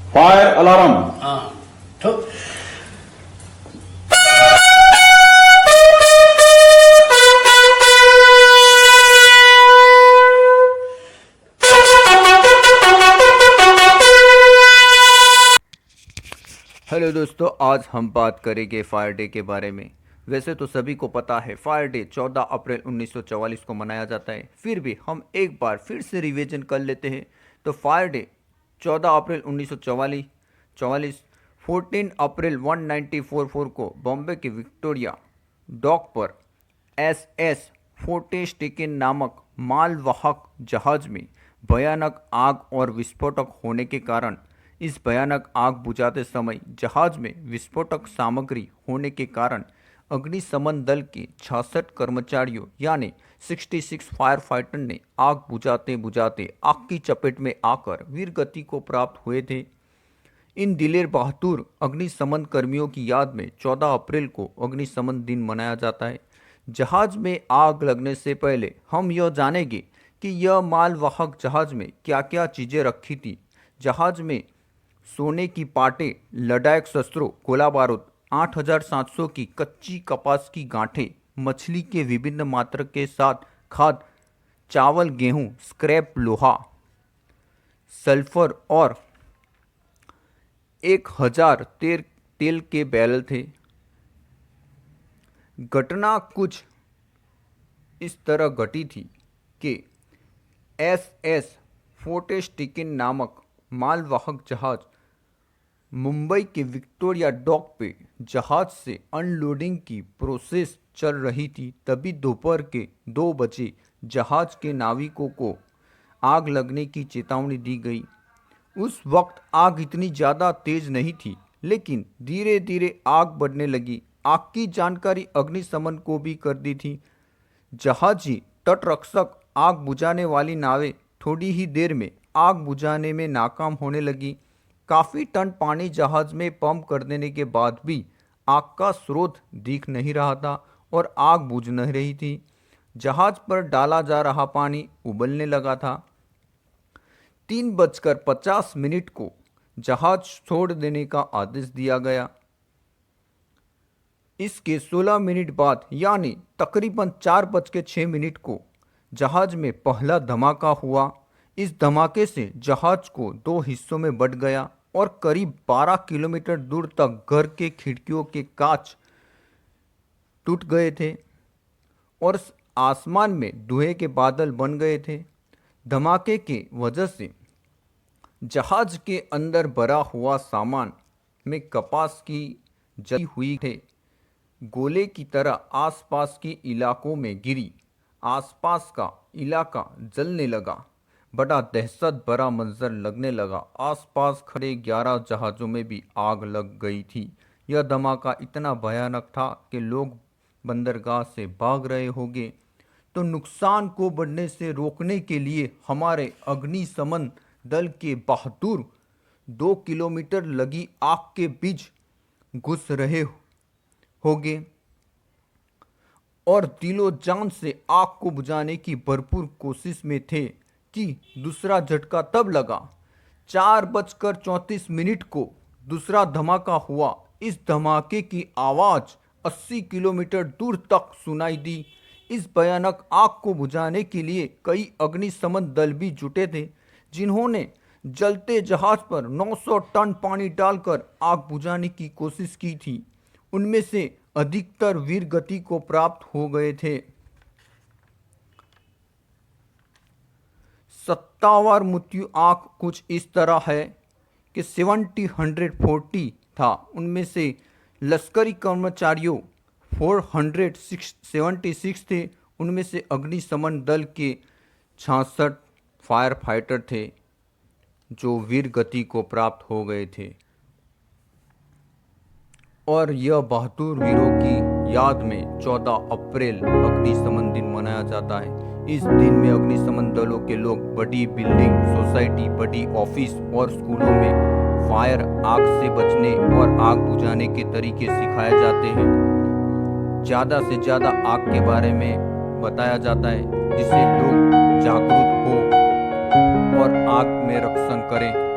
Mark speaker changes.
Speaker 1: Fire alarm.
Speaker 2: हाँ तो
Speaker 3: hello दोस्तों, आज हम बात करेंगे फायर डे के बारे में। वैसे तो सभी को पता है फायर डे 14 अप्रैल 1944 को मनाया जाता है, फिर भी हम एक बार फिर से रिवीजन कर लेते हैं। तो फायर डे 14 अप्रैल 1944 14 अप्रैल 1944 को बॉम्बे के विक्टोरिया डॉक पर SS फोर्टेस्टिकन नामक मालवाहक जहाज में भयानक आग और विस्फोटक होने के कारण इस भयानक आग बुझाते समय जहाज में विस्फोटक सामग्री होने के कारण अग्निशमन दल के 66 कर्मचारियों यानी 66 फायर फाइटर ने आग बुझाते बुझाते आग की चपेट में आकर वीर गति को प्राप्त हुए थे। इन दिलेर बहादुर अग्निशमन कर्मियों की याद में 14 अप्रैल को अग्निशमन दिन मनाया जाता है। जहाज में आग लगने से पहले हम यह जानेंगे कि यह मालवाहक जहाज में क्या क्या चीज़ें रखी थी। जहाज में सोने की पाटें, लड़ाकू शस्त्रों, गोला बारूद, 8700 की कच्ची कपास की गांठें, मछली के विभिन्न मात्रा के साथ खाद, चावल, गेहूं, स्क्रैप लोहा, सल्फर और 1000 तेल के बैरल थे। घटना कुछ इस तरह घटी थी कि SS फोर्टेस्टिकन नामक मालवाहक जहाज मुंबई के विक्टोरिया डॉक पे जहाज से अनलोडिंग की प्रोसेस चल रही थी। तभी दोपहर के 2 बजे जहाज के नाविकों को आग लगने की चेतावनी दी गई। उस वक्त आग इतनी ज़्यादा तेज नहीं थी, लेकिन धीरे धीरे आग बढ़ने लगी। आग की जानकारी अग्निशमन को भी कर दी थी। जहाजी तटरक्षक आग बुझाने वाली नावें थोड़ी ही देर में आग बुझाने में नाकाम होने लगी। काफ़ी टन पानी जहाज में पंप कर देने के बाद भी आग का स्रोत दिख नहीं रहा था और आग बुझ नहीं रही थी। जहाज पर डाला जा रहा पानी उबलने लगा था। 3:50 को जहाज छोड़ देने का आदेश दिया गया। इसके 16 मिनट बाद यानी तकरीबन 4:06 को जहाज में पहला धमाका हुआ। इस धमाके से जहाज को 2 हिस्सों में बंट गया और करीब 12 किलोमीटर दूर तक घर के खिड़कियों के कांच टूट गए थे और आसमान में धुएं के बादल बन गए थे। धमाके के वजह से जहाज के अंदर भरा हुआ सामान में कपास की जली हुई थे गोले की तरह आसपास के इलाकों में गिरी। आसपास का इलाका जलने लगा। बड़ा दहशत भरा मंजर लगने लगा। आसपास खड़े 11 जहाज़ों में भी आग लग गई थी। यह धमाका इतना भयानक था कि लोग बंदरगाह से भाग रहे होंगे। तो नुकसान को बढ़ने से रोकने के लिए हमारे अग्निशमन दल के बहादुर 2 किलोमीटर लगी आग के बीच घुस रहे होंगे और दिलो जान से आग को बुझाने की भरपूर कोशिश में थे कि दूसरा झटका तब लगा। 4:34 को दूसरा धमाका हुआ। इस धमाके की आवाज़ 80 किलोमीटर दूर तक सुनाई दी। इस भयानक आग को बुझाने के लिए कई अग्निशमन दल भी जुटे थे, जिन्होंने जलते जहाज पर 900 टन पानी डालकर आग बुझाने की कोशिश की थी। उनमें से अधिकतर वीर गति को प्राप्त हो गए थे। सत्तावार मृत्यु आंक कुछ इस तरह है कि 140 था। उनमें से लश्करी कर्मचारियों 476 थे। उनमें से अग्निशमन दल के 66 फायर फाइटर थे जो वीर गति को प्राप्त हो गए थे। और यह बहादुर वीरों की याद में 14 अप्रैल अग्निशमन दिन मनाया जाता है। इस दिन में अग्निशमन दलों के लोग बड़ी बिल्डिंग, सोसाइटी, बड़ी ऑफिस और स्कूलों में फायर आग से बचने और आग बुझाने के तरीके सिखाए जाते हैं। ज़्यादा से ज़्यादा आग के बारे में बताया जाता है जिससे लोग जागरूक हो और आग में रक्षण करें।